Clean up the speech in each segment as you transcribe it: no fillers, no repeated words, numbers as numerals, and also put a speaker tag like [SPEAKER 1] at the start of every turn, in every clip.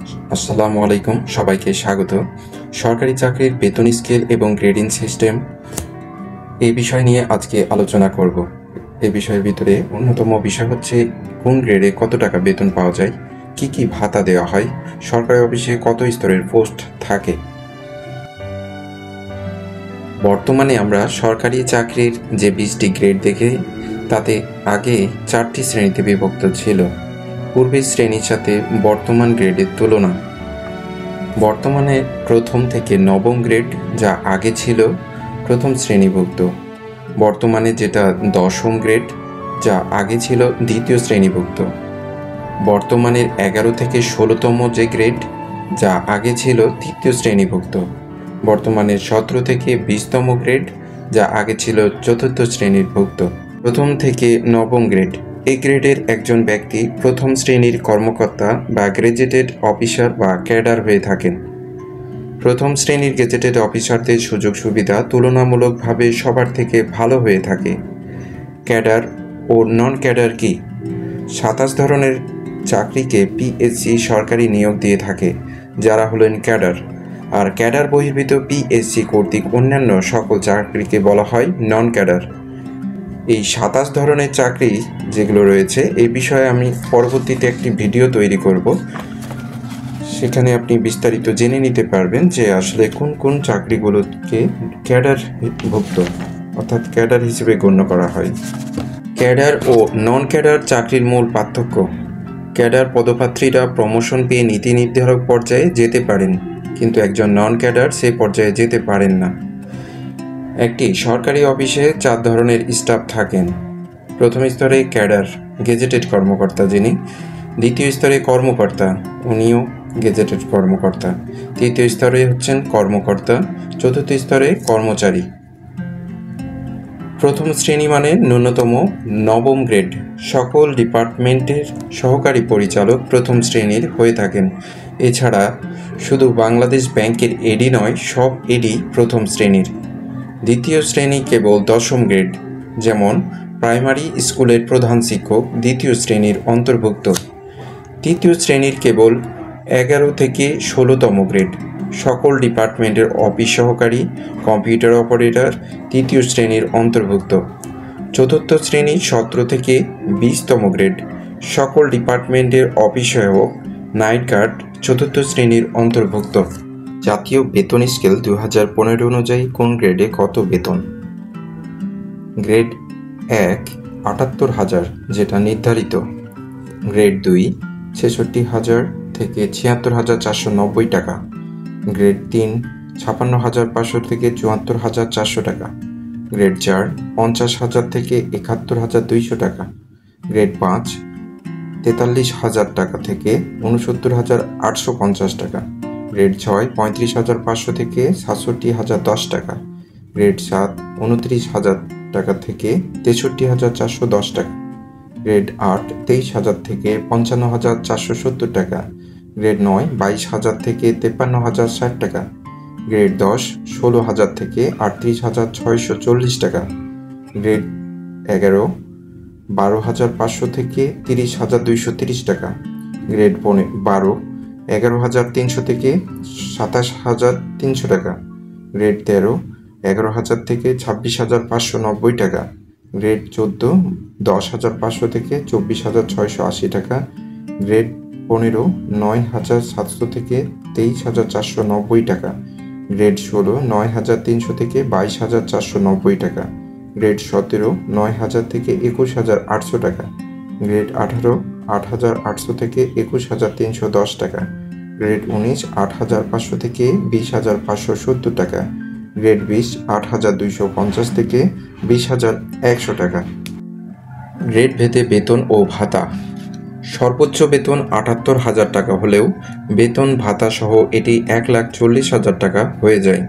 [SPEAKER 1] আসসালামু আলাইকুম, সবাইকে স্বাগত। সরকারি চাকরির বেতন স্কেল এবং গ্রেডিং সিস্টেম এই বিষয় নিয়ে আজকে আলোচনা করব। এই বিষয়ের ভিতরে অন্যতম বিষয় হচ্ছে কোন গ্রেডে কত টাকা বেতন পাওয়া যায়, কি কি ভাতা দেওয়া হয়, সরকারি অফিসে কত স্তরের পোস্ট থাকে। বর্তমানে আমরা সরকারি চাকরির যে 20টি গ্রেড দেখি তাতে আগে 4টি শ্রেণীতে বিভক্ত ছিল। পূর্বের শ্রেণীর সাথে বর্তমান গ্রেডের তুলনা। বর্তমানে প্রথম থেকে নবম গ্রেড, যা আগে ছিল প্রথম শ্রেণীভুক্ত। বর্তমানে যেটা দশম গ্রেড, যা আগে ছিল দ্বিতীয় শ্রেণীভুক্ত। বর্তমানের 11 থেকে 16তম যে গ্রেড, যা আগে ছিল তৃতীয় শ্রেণীভুক্ত। বর্তমানের 17 থেকে 20তম গ্রেড, যা আগে ছিল চতুর্থ শ্রেণীভুক্ত। প্রথম থেকে নবম গ্রেড, এই গ্রেডের একজন ব্যক্তি প্রথম শ্রেণীর কর্মকর্তা বা গেজেটেড অফিসার বা ক্যাডার হয়ে থাকেন। প্রথম শ্রেণীর গেজেটেড অফিসারদের সুযোগ সুবিধা তুলনামূলকভাবে সবার থেকে ভালো হয়ে থাকে। ক্যাডার ও নন ক্যাডার কি? 27 ধরনের চাকরিকে পিএসসি সরকারি নিয়োগ দিয়ে থাকে, যারা হলেন ক্যাডার। আর ক্যাডার বহির্ভূত পিএসসি কর্তৃক অন্যান্য সকল চাকরিকে বলা হয় নন ক্যাডার। এই 27 ধরনের চাকরি যেগুলো রয়েছে, এই বিষয়ে আমি পরবর্তীতে একটি ভিডিও তৈরি করব। সেখানে আপনি বিস্তারিত জেনে নিতে পারবেন যে আসলে কোন কোন চাকরিগুলোকে ক্যাডারভুক্ত অর্থাৎ ক্যাডার হিসেবে গণ্য করা হয়। ক্যাডার ও নন ক্যাডার চাকরির মূল পার্থক্য। ক্যাডার পদপ্রার্থীরা প্রমোশন পেয়ে নীতি নির্ধারক পর্যায়ে যেতে পারেন, কিন্তু একজন নন ক্যাডার সেই পর্যায়ে যেতে পারেন না। একটি সরকারি অফিসে 4 ধরনের স্টাফ থাকেন। প্রথম স্তরে ক্যাডার, গেজেটেড কর্মকর্তা যিনি। দ্বিতীয় স্তরে কর্মকর্তা, উনিও গেজেটেড কর্মকর্তা। তৃতীয় স্তরে হচ্ছেন কর্মকর্তা। চতুর্থ স্তরে কর্মচারী। প্রথম শ্রেণী মানে ন্যূনতম নবম গ্রেড। সকল ডিপার্টমেন্টের সহকারী পরিচালক প্রথম শ্রেণীর হয়ে থাকেন। এছাড়া শুধু বাংলাদেশ ব্যাংকের এডি নয়, সব এডি প্রথম শ্রেণীর। দ্বিতীয় শ্রেণী কেবল দশম গ্রেড, যেমন প্রাইমারি স্কুলের প্রধান শিক্ষক দ্বিতীয় শ্রেণীর অন্তর্ভুক্ত। তৃতীয় শ্রেণীর কেবল 11 থেকে 16তম গ্রেড। সকল ডিপার্টমেন্টের অফিস সহকারী, কম্পিউটার অপারেটর তৃতীয় শ্রেণীর অন্তর্ভুক্ত। চতুর্থ শ্রেণী 17 থেকে 20তম গ্রেড। সকল ডিপার্টমেন্টের অফিস সহায়ক, নাইট গার্ড চতুর্থ শ্রেণীর অন্তর্ভুক্ত। জাতীয় বেতন স্কেল 2015 অনুযায়ী কোন গ্রেডে কত বেতন? গ্রেড 1 78,000, যেটা নির্ধারিত। গ্রেড 2 66,000 থেকে 76,490 টাকা। গ্রেড 3 56,500 থেকে 74,400 টাকা। গ্রেড 4 50,000 থেকে 71,200 টাকা। গ্রেড 5 43,000 টাকা থেকে 69,850 টাকা। গ্রেড 6 35,500 থেকে 67,010 টাকা। গ্রেড 7 29,000 টাকা থেকে 63,410 টাকা। গ্রেড 8 23,000 থেকে 55,470 টাকা। গ্রেড 9 22,000 থেকে 53,060 টাকা। গ্রেড 10 16,000 থেকে 38,640 টাকা। গ্রেড 11 12,500 থেকে 30,230 টাকা। গ্রেড 12 11,300 থেকে 27,300 টাকা। গ্রেড 13 11,000 থেকে 26,590 টাকা। গ্রেড 14 10,500 থেকে 24,680 টাকা। গ্রেড 15 9,700 থেকে 23,490 টাকা। গ্রেড 16 9,300 থেকে 22,490 টাকা। গ্রেড 17 9,000 থেকে 21,800 টাকা। গ্রেড 18 8,800 থেকে 21,310 টাকা। গ্রেড 19 8,500 থেকে 20,570 টাকা। গ্রেড 20 8,250 থেকে 20,100 টাকা। গ্রেড ভেদে বেতন ও ভাতা। সর্বোচ্চ বেতন 78,000 টাকা হলেও বেতন ভাতা সহ এটি 1,40,000 টাকা হয়ে যায়।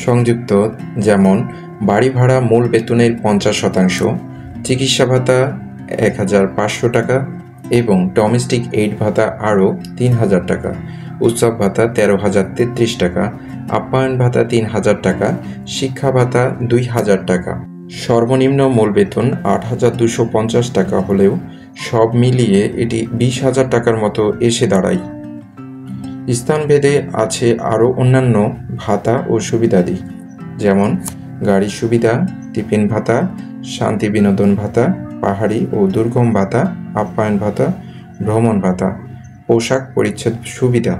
[SPEAKER 1] সংযুক্ত যেমন বাড়ি ভাড়া মূল বেতনের 50%, চিকিৎসা ভাতা 1,500 টাকা এবং ডোমেস্টিক এইড ভাতা আরও 3,000 টাকা, উৎসব ভাতা 13,033 টাকা, আপ্যায়ন ভাতা 3,000 টাকা, শিক্ষা ভাতা 2,000 টাকা। সর্বনিম্ন মূল বেতন 8,250 টাকা হলেও সব মিলিয়ে এটি 20,000 টাকার মতো এসে দাঁড়ায়। স্থানভেদে আছে আরও অন্যান্য ভাতা ও সুবিধাদি, যেমন গাড়ির সুবিধা, টিফিন ভাতা, শান্তি বিনোদন ভাতা, পাহাড়ি ও দুর্গম ভাতা, আপ্যায়ন ভাতা, ভ্রমণ ভাতা, পোশাক পরিচ্ছদ সুবিধা।